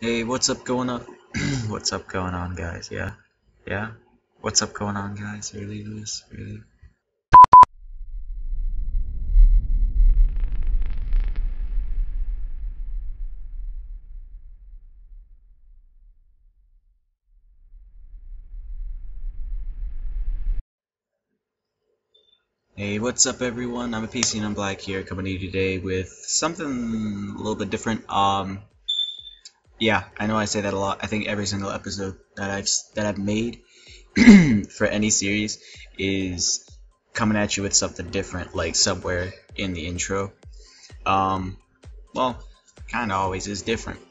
Hey, what's up going on? What's up going on, guys? Yeah, yeah. What's up going on, guys? Really, Lewis? Really? Hey, what's up, everyone? I'm a PC and I'm Black here, coming to you today with something a little bit different. Yeah, I know I say that a lot. I think every single episode that I've made for any series is coming at you with something different, like somewhere in the intro. Um, well, kind of always is different.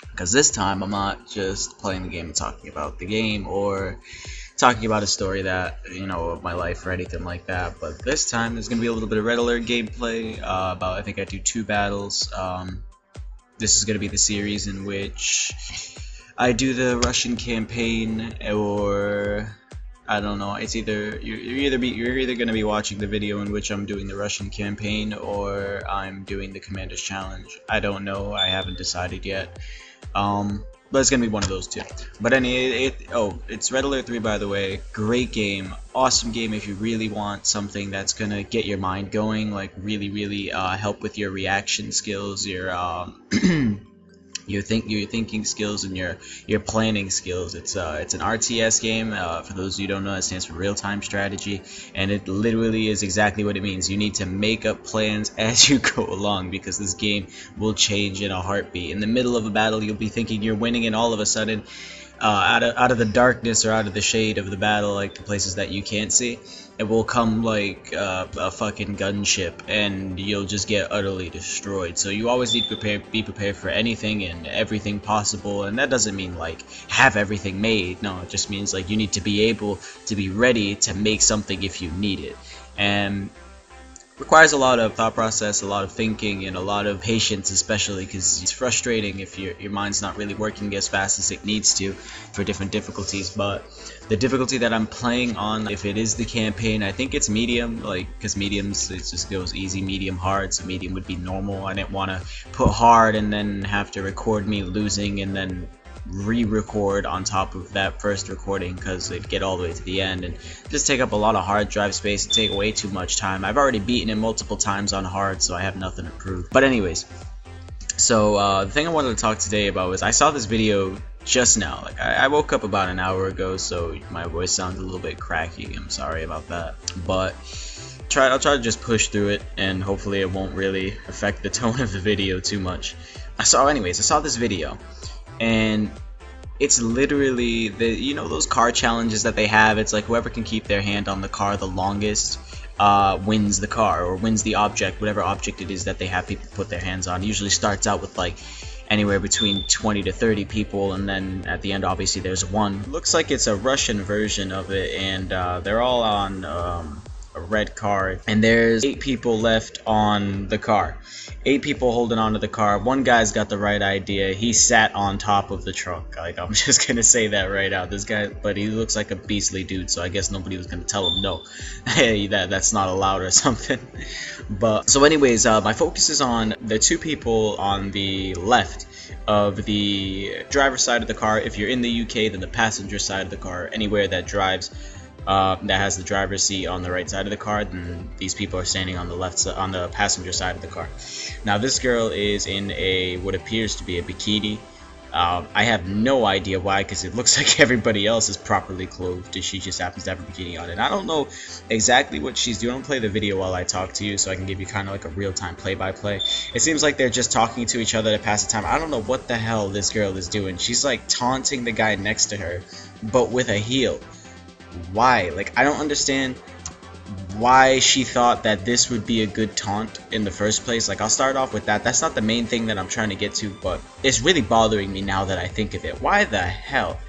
Because this time I'm not just playing the game and talking about the game or talking about a story that, of my life or anything like that. But this time there's going to be a little bit of Red Alert gameplay. I think I do 2 battles. This is going to be the series in which I do the Russian campaign, or I don't know. It's either you're either going to be watching the video in which I'm doing the Russian campaign, or I'm doing the Commander's Challenge. I don't know. I haven't decided yet. But it's gonna be one of those two. But it's Red Alert 3, by the way. Great game, awesome game if you really want something that's gonna get your mind going, like really help with your reaction skills, your your thinking skills and your planning skills. It's an RTS game. For those of you who don't know, it stands for real time strategy, and it literally is exactly what it means. You need to make up plans as you go along, because this game will change in a heartbeat. In the middle of a battle, you'll be thinking you're winning, and all of a sudden, out of the darkness or out of the shade of the battle, like the places that you can't see, it will come like a fucking gunship, and you'll just get utterly destroyed. So you always need to be prepared for anything and everything possible, and that doesn't mean like have everything made. No, it just means like you need to be able to be ready to make something if you need it. And requires a lot of thought process, a lot of thinking, and a lot of patience, especially because it's frustrating if your mind's not really working as fast as it needs to for different difficulties. But the difficulty that I'm playing on, if it is the campaign, I think it's medium, like, because mediums, it just goes easy, medium, hard. So medium would be normal. I didn't want to put hard and then have to record me losing and then re-record on top of that first recording, because it'd get all the way to the end and just take up a lot of hard drive space and take way too much time. I've already beaten it multiple times on hard, so I have nothing to prove. But anyways, so the thing I wanted to talk today about was I saw this video just now. Like I woke up about an hour ago, so my voice sounds a little bit cracky. I'm sorry about that, but I'll try to just push through it, and hopefully it won't really affect the tone of the video too much. I saw this video, and it's literally those car challenges that they have. It's like whoever can keep their hand on the car the longest wins the car, or wins the object, whatever object it is that they have people put their hands on. It usually starts out with like anywhere between 20 to 30 people, and then at the end obviously there's one. Looks like it's a Russian version of it, and they're all on a red car, and there's 8 people left on the car. 8 people holding on to the car. One guy's got the right idea. He sat on top of the trunk. Like, I'm just gonna say that right out. This guy, but he looks like a beastly dude, so I guess nobody was gonna tell him no. Hey, that's not allowed or something. But so anyways, my focus is on the 2 people on the left of the driver's side of the car. If you're in the UK, then the passenger side of the car. Anywhere that drives that has the driver's seat on the right side of the car, then these people are standing on the left on the passenger side of the car. Now this girl is in what appears to be a bikini. I have no idea why, because it looks like everybody else is properly clothed, and she just happens to have a bikini on. And I don't know exactly what she's doing. I'll play the video while I talk to you, so I can give you kind of like a real-time play-by-play. It seems like they're just talking to each other to pass the time. I don't know what the hell this girl is doing. She's like taunting the guy next to her, but with a heel. Why? Like, I don't understand why she thought that this would be a good taunt in the first place. Like, I'll start off with that. That's not the main thing that I'm trying to get to, but it's really bothering me now that I think of it. Why the hell?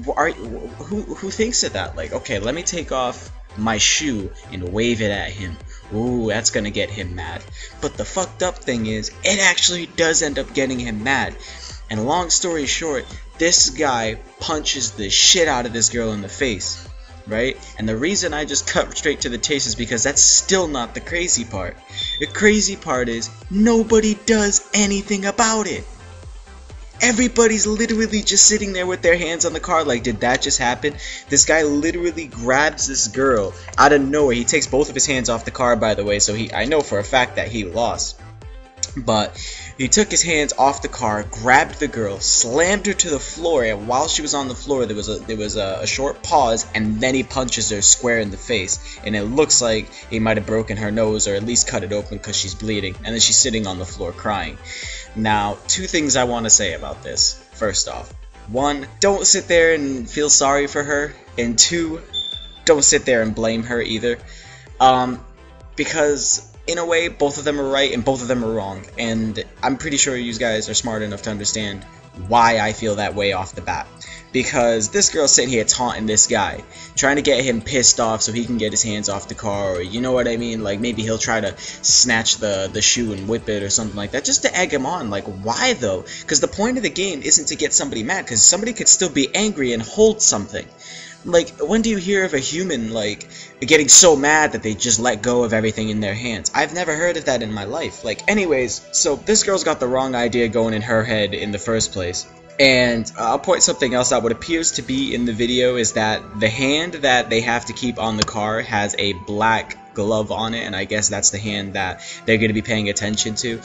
Who thinks of that? Like, okay, let me take off my shoe and wave it at him. Ooh, that's gonna get him mad. But the fucked up thing is, it actually does end up getting him mad. And long story short, this guy punches the shit out of this girl in the face, right? And the reason I just cut straight to the chase is because that's still not the crazy part. The crazy part is nobody does anything about it. Everybody's literally just sitting there with their hands on the car like, did that just happen? This guy literally grabs this girl out of nowhere. He takes both of his hands off the car, by the way, so I know for a fact that he lost. But he took his hands off the car, grabbed the girl, slammed her to the floor, and while she was on the floor, there was a short pause, and then he punches her square in the face, and it looks like he might have broken her nose or at least cut it open because she's bleeding, and then she's sitting on the floor crying. Now, two things I want to say about this. First off, one, don't sit there and feel sorry for her, and two, don't sit there and blame her either, because in a way, both of them are right and both of them are wrong, and I'm pretty sure you guys are smart enough to understand why I feel that way off the bat. Because this girl's sitting here taunting this guy, trying to get him pissed off so he can get his hands off the car, or you know what I mean, like maybe he'll try to snatch the shoe and whip it or something like that, just to egg him on. Like, why though? Because the point of the game isn't to get somebody mad, because somebody could still be angry and hold something. Like, when do you hear of a human, like, getting so mad that they just let go of everything in their hands? I've never heard of that in my life. Like, anyways, so this girl's got the wrong idea going in her head in the first place. And I'll point something else out. What appears to be in the video is that the hand that they have to keep on the car has a black glove on it, and I guess that's the hand that they're going to be paying attention to.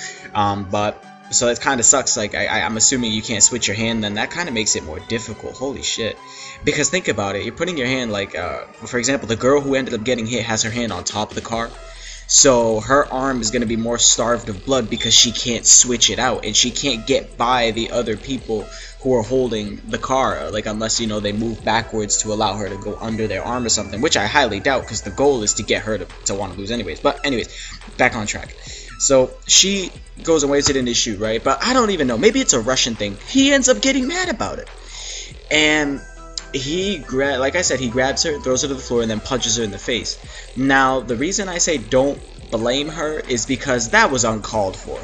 So it kind of sucks. Like, I'm assuming you can't switch your hand, then that kind of makes it more difficult. Holy shit. Because think about it, you're putting your hand, like, for example, the girl who ended up getting hit has her hand on top of the car. So her arm is going to be more starved of blood because she can't switch it out, and she can't get by the other people who are holding the car, like, unless, you know, they move backwards to allow her to go under their arm or something, which I highly doubt, because the goal is to get her to want to lose anyways. But anyways, back on track. So she goes and waves it in his shoe, right? But I don't even know, maybe it's a Russian thing. He ends up getting mad about it, and like I said, he grabs her, throws her to the floor, and then punches her in the face. Now, the reason I say don't blame her is because that was uncalled for.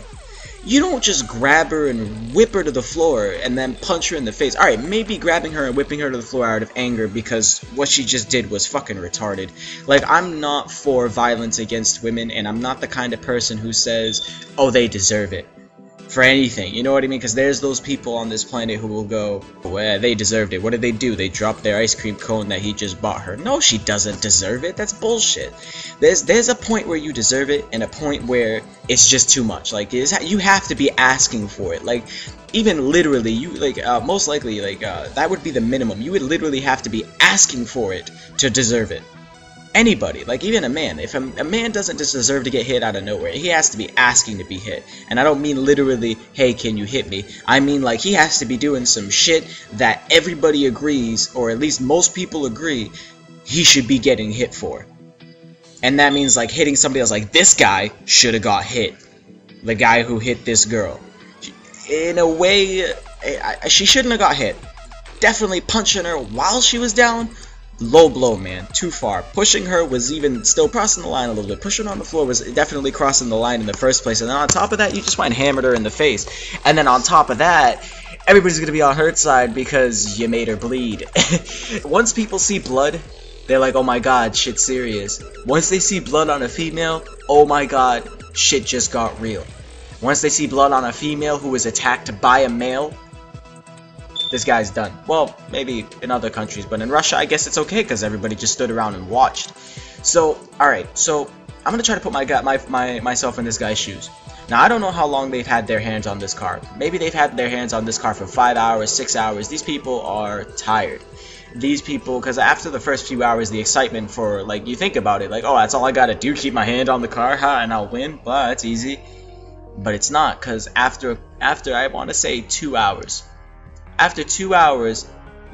You don't just grab her and whip her to the floor and then punch her in the face. Alright, maybe grabbing her and whipping her to the floor out of anger because what she just did was fucking retarded. Like, I'm not for violence against women, and I'm not the kind of person who says, oh, they deserve it for anything, you know what I mean? Because there's those people on this planet who will go, well, they deserved it. What did they do? They dropped their ice cream cone that he just bought her. No, she doesn't deserve it. That's bullshit. There's a point where you deserve it, and a point where it's just too much. Like, you have to be asking for it. Like, even literally, you, like, most likely, like, that would be the minimum. You would literally have to be asking for it to deserve it. Anybody, like even a man, if a man doesn't just deserve to get hit out of nowhere, he has to be asking to be hit. And I don't mean literally, hey, can you hit me? I mean, like, he has to be doing some shit that everybody agrees, or at least most people agree, he should be getting hit for. And that means, like, hitting somebody else. Like, this guy should have got hit. The guy who hit this girl. In a way, she shouldn't have got hit. Definitely punching her while she was down. Low blow, man. Too far. Pushing her was even still crossing the line a little bit. Pushing her on the floor was definitely crossing the line in the first place. And then on top of that, you just went and hammered her in the face. And then on top of that, everybody's going to be on her side because you made her bleed. Once people see blood, they're like, oh my god, shit's serious. Once they see blood on a female, oh my god, shit just got real. Once they see blood on a female who was attacked by a male, this guy's done. Well, maybe in other countries, but in Russia, I guess it's okay because everybody just stood around and watched. So, alright, so I'm gonna try to put myself in this guy's shoes. Now, I don't know how long they've had their hands on this car. Maybe they've had their hands on this car for 5 hours, 6 hours. These people are tired. These people, because after the first few hours, the excitement for, like, you think about it, like, oh, that's all I gotta do, keep my hand on the car, and I'll win. Well, it's easy. But it's not, because after I want to say 2 hours. After 2 hours,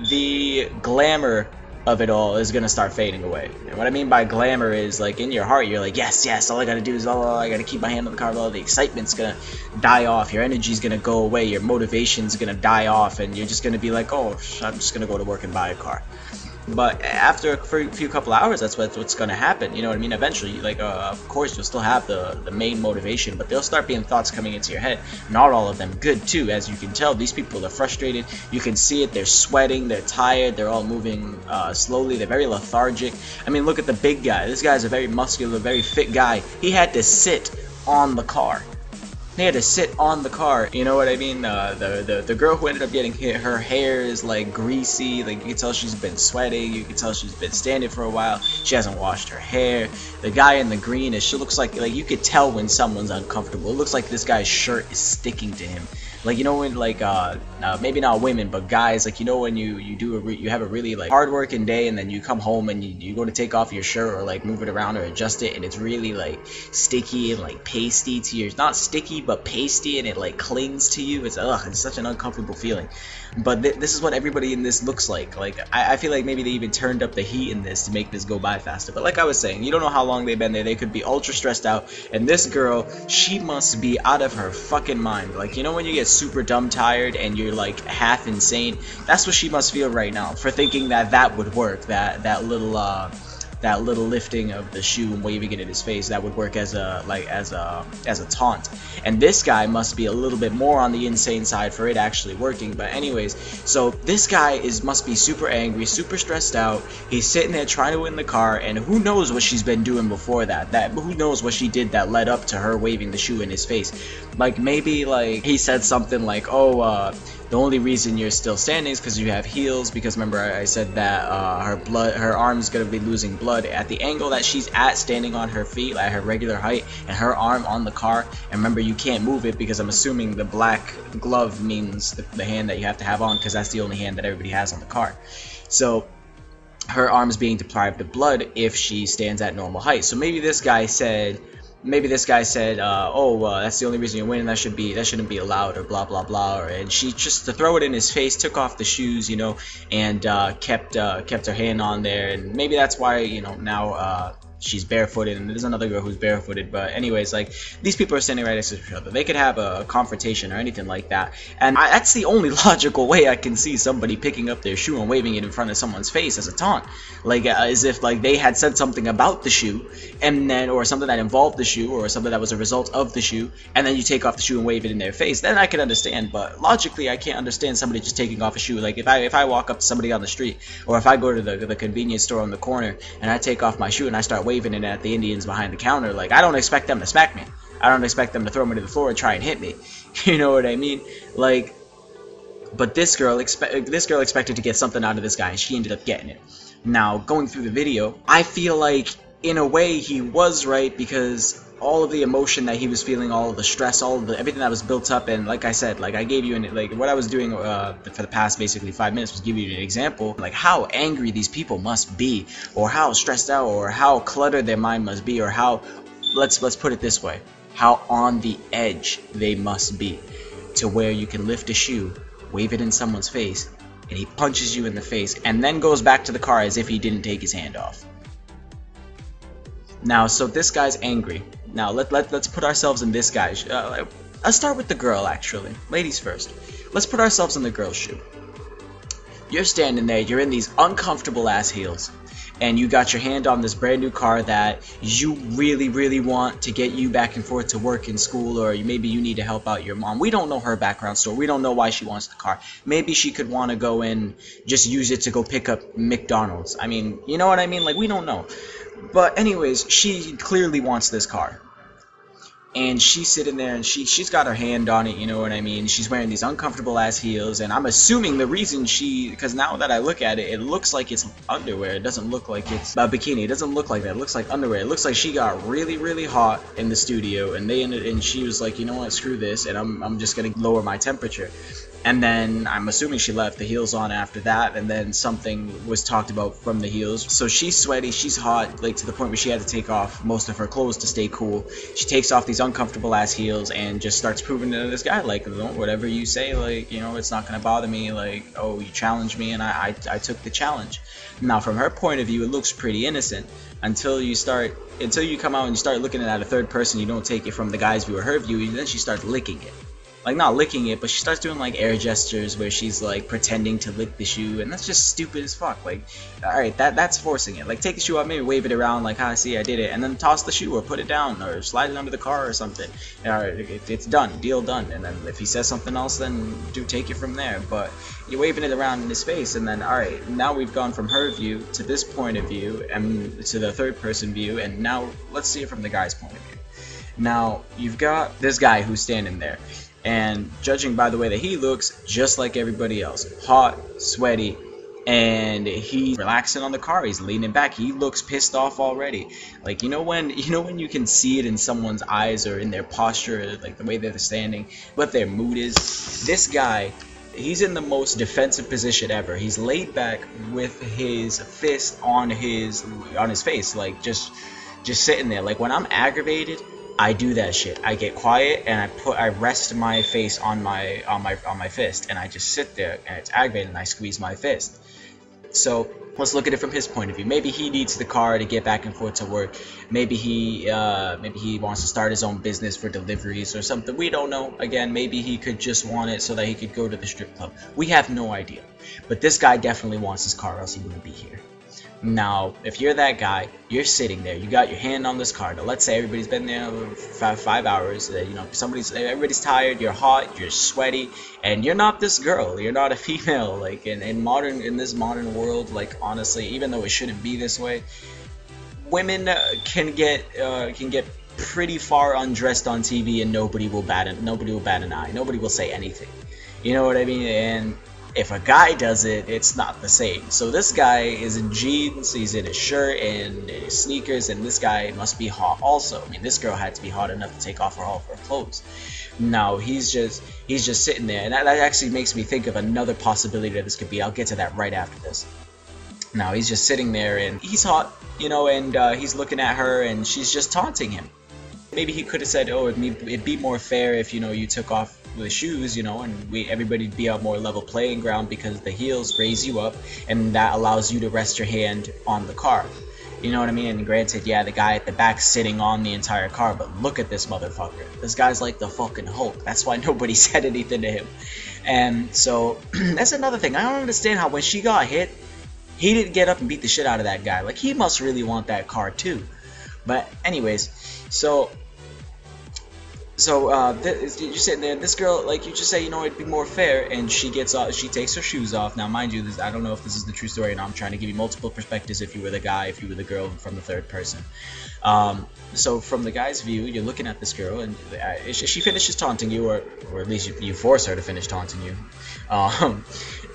the glamour of it all is going to start fading away. And what I mean by glamour is, like, in your heart, you're like, yes, yes, all I got to do is, I got to keep my hand on the car, the excitement's going to die off, your energy's going to go away, your motivation's going to die off, and you're just going to be like, oh, I'm just going to go to work and buy a car. But after a few couple hours, that's what's going to happen, you know what I mean? Eventually, like, of course, you'll still have the main motivation, but there'll start being thoughts coming into your head. Not all of them good, too. As you can tell, these people are frustrated. You can see it. They're sweating. They're tired. They're all moving slowly. They're very lethargic. I mean, look at the big guy. This guy's a very muscular, very fit guy. He had to sit on the car. They had to sit on the car. You know what I mean? The girl who ended up getting hit, her hair is like greasy. Like you can tell she's been sweating. You can tell she's been standing for a while. She hasn't washed her hair. The guy in the green, she looks like you could tell when someone's uncomfortable. It looks like this guy's shirt is sticking to him. Like, you know, when like maybe not women but guys, like, you know, when you you have a really like hard working day and then you come home and you go to take off your shirt or like move it around or adjust it and it's really like sticky and like pasty to your, not sticky but pasty, and it like clings to you. It's such an uncomfortable feeling. But this is what everybody in this looks like. Like I feel like maybe they even turned up the heat in this to make this go by faster. But like I was saying, you don't know how long they've been there. They could be ultra stressed out, and this girl, she must be out of her fucking mind. Like, you know when you get super dumb tired and you're like half insane? That's what she must feel right now for thinking that that would work. That little lifting of the shoe and waving it in his face, that would work as a taunt. And this guy must be a little bit more on the insane side for it actually working. But anyways, so this guy must be super angry, super stressed out. He's sitting there trying to win the car, and who knows what she's been doing before that. Who knows what she did that led up to her waving the shoe in his face. Like maybe like he said something like, oh, the only reason you're still standing is because you have heels, because remember I said that her arm's gonna be losing blood at the angle that she's at, standing on her feet at her regular height, and her arm on the car. And remember, you can't move it because I'm assuming the black glove means the hand that you have to have on, because that's the only hand that everybody has on the car. So her arm's being deprived of blood if she stands at normal height. So maybe this guy said, that's the only reason you're winning. That shouldn't be allowed, or blah blah blah. And she, just to throw it in his face, took off the shoes, you know, and kept her hand on there. And maybe that's why, you know, now she's barefooted, and there's another girl who's barefooted. But anyways, like, these people are standing right next to each other. They could have a confrontation or anything like that, and that's the only logical way I can see somebody picking up their shoe and waving it in front of someone's face as a taunt, like as if like they had said something about the shoe, and then, or something that involved the shoe, or something that was a result of the shoe, and then you take off the shoe and wave it in their face. Then I can understand. But logically, I can't understand somebody just taking off a shoe. Like if I walk up to somebody on the street, or if I go to the convenience store on the corner and I take off my shoe and I start waving it at the Indians behind the counter, like, I don't expect them to smack me. I don't expect them to throw me to the floor and try and hit me. You know what I mean? Like, but this girl expected to get something out of this guy, and she ended up getting it. Now, going through the video, I feel like in a way he was right, because all of the emotion that he was feeling, all of the stress, all of everything that was built up, and like I said, like I gave you what I was doing for the past basically 5 minutes was give you an example, like how angry these people must be, or how stressed out, or how cluttered their mind must be, or how, let's put it this way, how on the edge they must be, to where you can lift a shoe, wave it in someone's face, and he punches you in the face, and then goes back to the car as if he didn't take his hand off. Now, so this guy's angry. Now, let's put ourselves in this guy's... let's start with the girl, actually. Ladies first. Let's put ourselves in the girl's shoe. You're standing there, you're in these uncomfortable ass heels, and you got your hand on this brand new car that you really, really want to get you back and forth to work and school, or maybe you need to help out your mom. We don't know her background story. We don't know why she wants the car. Maybe she could want to go and just use it to go pick up McDonald's. I mean, you know what I mean? Like, we don't know. But anyways, she clearly wants this car. And she's sitting there, and she's got her hand on it, you know what I mean? She's wearing these uncomfortable ass heels, and I'm assuming the reason because now that I look at it, it looks like it's underwear. It doesn't look like it's a bikini. It doesn't look like that. It looks like underwear. It looks like she got really, really hot in the studio, and she was like, you know what, screw this, and I'm just gonna lower my temperature. And then I'm assuming she left the heels on after that, and then something was talked about from the heels. So she's sweaty, she's hot, like to the point where she had to take off most of her clothes to stay cool. She takes off these uncomfortable ass heels and just starts proving to this guy, like, whatever you say, like, you know, it's not gonna bother me. Like, oh, you challenged me, and I took the challenge. Now, from her point of view, it looks pretty innocent until you come out and you start looking at it at a third person. You don't take it from the guy's view or her view, and then she starts licking it. Like, not licking it, but she starts doing like air gestures where she's like pretending to lick the shoe, and that's just stupid as fuck. Like, alright, that's forcing it. Like, take the shoe off, maybe wave it around like, "Hi, see, I did it," and then toss the shoe or put it down or slide it under the car or something. Alright, it's done, deal done. And then if he says something else, then take it from there. But you're waving it around in his face, and then alright, now we've gone from her view to this point of view and to the third person view, and now let's see it from the guy's point of view. Now, you've got this guy who's standing there, and judging by the way that he looks, just like everybody else, hot, sweaty, and he's relaxing on the car. He's leaning back. He looks pissed off already. Like, you know when you can see it in someone's eyes or in their posture, like the way that they're standing, what their mood is. This guy, he's in the most defensive position ever. He's laid back with his fist on his face, like just sitting there. Like, when I'm aggravated, I do that shit. I get quiet and I rest my face on my fist, and I just sit there, and it's aggravated, and I squeeze my fist. So let's look at it from his point of view. Maybe he needs the car to get back and forth to work. Maybe he wants to start his own business for deliveries or something. We don't know. Again, maybe he could just want it so that he could go to the strip club. We have no idea. But this guy definitely wants his car, else he wouldn't be here. Now, if you're that guy, you're sitting there, you got your hand on this car. Now, let's say everybody's been there for five hours. Everybody's tired. You're hot. You're sweaty, and you're not this girl. You're not a female. Like in this modern world, like honestly, even though it shouldn't be this way, women can get pretty far undressed on TV, and nobody will bat an eye. Nobody will say anything. You know what I mean? And if a guy does it, it's not the same. So this guy is in jeans, he's in his shirt and his sneakers, and this guy must be hot also. I mean, this girl had to be hot enough to take off all of her clothes. Now, he's just sitting there, and that actually makes me think of another possibility that this could be. I'll get to that right after this. Now, he's just sitting there, and he's hot, and he's looking at her, and she's just taunting him. Maybe he could have said, oh, it'd be more fair if, you took off the shoes, and everybody'd be on more level playing ground, because the heels raise you up, and that allows you to rest your hand on the car. You know what I mean? And granted, yeah, the guy at the back sitting on the entire car, but look at this motherfucker. This guy's like the fucking Hulk. That's why nobody said anything to him. And so, that's another thing. I don't understand how when she got hit, he didn't get up and beat the shit out of that guy. Like, he must really want that car too. But anyways, so you're sitting there, this girl, like, you just say, it'd be more fair, and she takes her shoes off. Now, mind you, I don't know if this is the true story, and I'm trying to give you multiple perspectives if you were the guy, if you were the girl, from the third person. So from the guy's view, you're looking at this girl, and she finishes taunting you, or at least you force her to finish taunting you,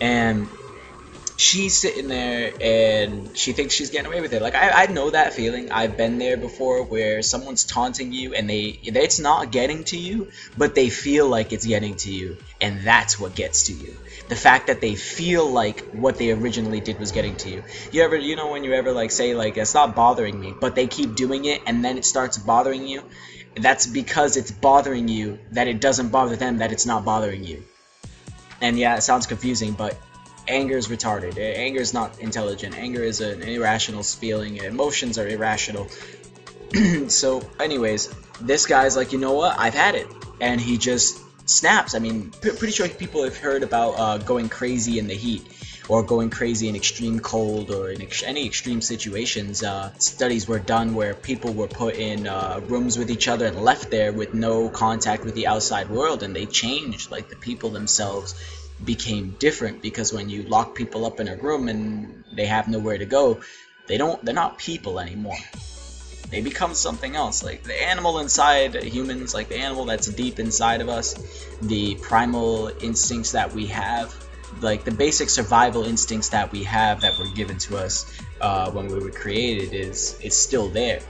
and she's sitting there and she thinks she's getting away with it. Like, I know that feeling. I've been there before, where someone's taunting you and it's not getting to you, but they feel like it's getting to you, and that's what gets to you. The fact that they feel like what they originally did was getting to you. When you ever like say like, it's not bothering me, but they keep doing it and then it starts bothering you? That's because it's bothering you that it doesn't bother them, that it's not bothering you. And yeah, it sounds confusing, but anger is retarded. Anger is not intelligent. Anger is an irrational feeling. Emotions are irrational. So anyways, this guy's like, you know what, I've had it, and he just snaps. I mean, pretty sure people have heard about going crazy in the heat, or going crazy in extreme cold, or in any extreme situations. Studies were done where people were put in rooms with each other and left there with no contact with the outside world, and they changed. Like, the people themselves became different, because when you lock people up in a room and they have nowhere to go, they're not people anymore. They become something else. Like the animal inside humans, like the animal that's deep inside of us, the primal instincts that we have, like the basic survival instincts that we have, that were given to us when we were created, it's still there.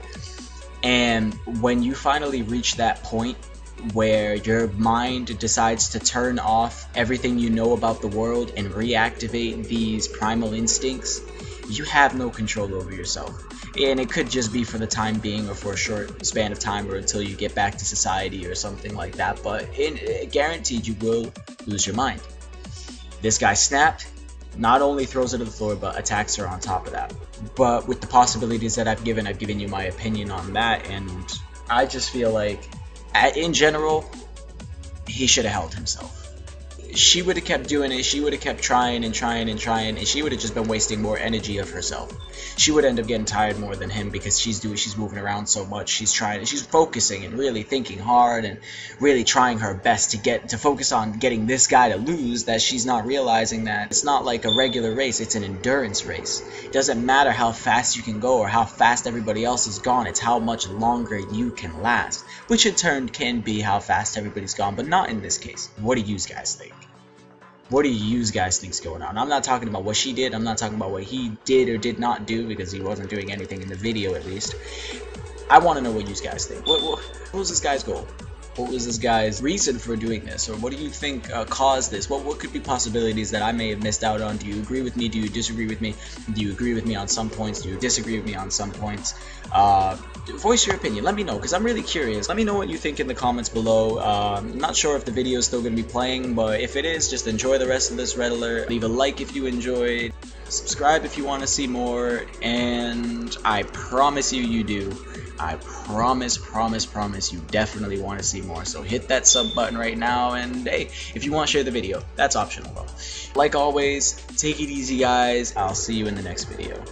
And when you finally reach that point where your mind decides to turn off everything you know about the world and reactivate these primal instincts, you have no control over yourself. And it could just be for the time being, or for a short span of time, or until you get back to society or something like that, but guaranteed you will lose your mind. This guy snapped, not only throws her to the floor, but attacks her on top of that. But with the possibilities that I've given you my opinion on that, and I just feel like, in general, he should have held himself. she would have kept doing it, she would have kept trying and trying and trying, and she would have just been wasting more energy of herself. She would end up getting tired more than him because she's moving around so much. She's focusing and really thinking hard and really trying her best to focus on getting this guy to lose, that she's not realizing that it's not like a regular race, it's an endurance race. It doesn't matter how fast you can go or how fast everybody else is gone, it's how much longer you can last, which in turn can be how fast everybody's gone, but not in this case. What do you guys think? What do you guys think's going on? I'm not talking about what she did. I'm not talking about what he did or did not do, because he wasn't doing anything in the video, at least. I want to know what you guys think. What was this guy's goal? What was this guy's reason for doing this? Or what do you think caused this? What could be possibilities that I may have missed out on? Do you agree with me? Do you disagree with me? Do you agree with me on some points? Do you disagree with me on some points? Voice your opinion. Let me know, because I'm really curious. Let me know what you think in the comments below. I'm not sure if the video is still going to be playing, but if it is, just enjoy the rest of this Red Alert. Leave a like if you enjoyed. Subscribe if you want to see more. And I promise you do. I promise you definitely want to see more. So hit that sub button right now, and hey, if you want to share the video, that's optional though. Like always, take it easy guys. I'll see you in the next video.